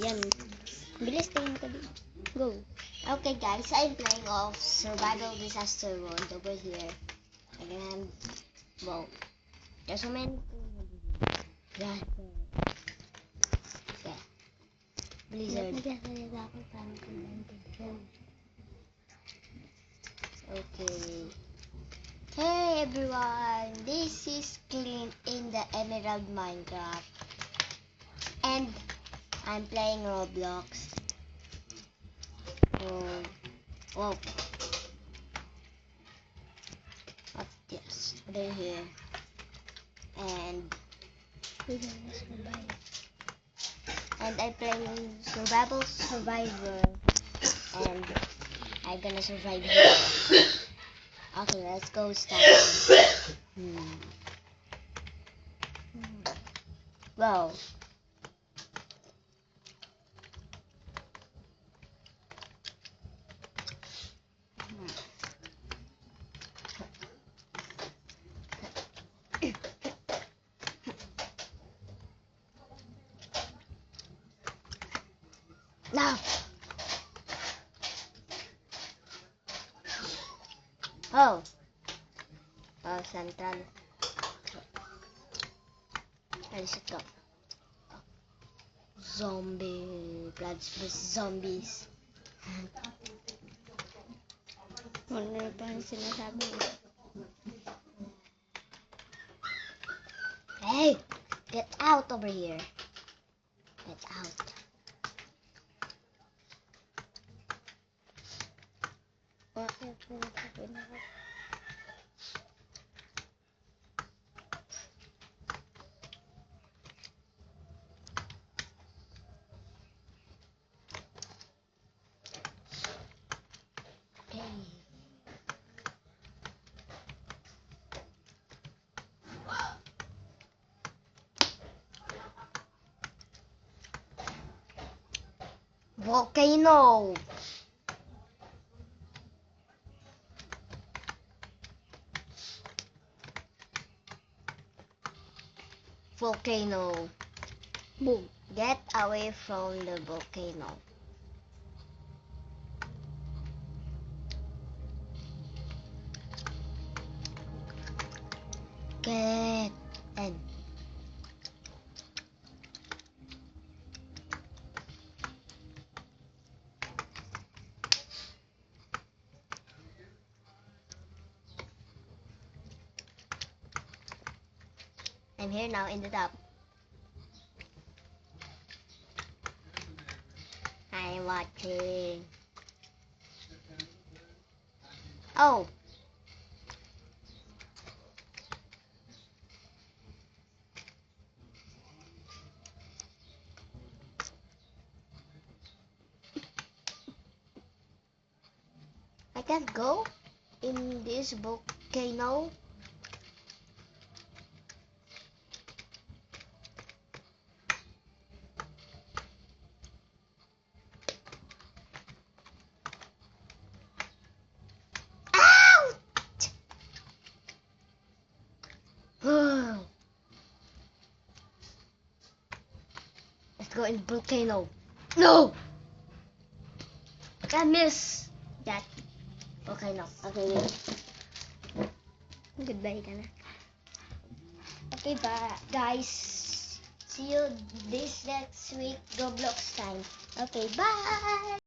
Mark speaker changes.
Speaker 1: Yan. Bilis, tingin ka din. Go.
Speaker 2: Okay guys, I'm playing of Survival Disaster World over here. And, wow. There's so many things over here. Yeah. Okay. Blizzard. Okay. Hey everyone, this is Clint in the Emerald Minecraft. And I'm playing Roblox. Oh. Whoa. What's this? They're here. And I'm playing Survival Survivor. And I'm gonna survive here. Okay, let's go start. Wow. Now. Oh. Oh, central. Where does it go? Zombie. Plants vs. Zombies.
Speaker 1: Ano pa yung sinasabi mo?
Speaker 2: Hey! Get out over here. Get out.
Speaker 1: Bakit? Sinasabi na ako.
Speaker 2: Okay. Volcano. Volcano.
Speaker 1: Boom.
Speaker 2: Get away from the volcano. Get in. I'm here now in the top. I'm watching. Oh. I can't go in this volcano. Let's go in volcano. No! I miss that volcano. Okay, wait.
Speaker 1: Goodbye ka na.
Speaker 2: Okay, bye, guys. See you this next week Roblox time. Okay, bye!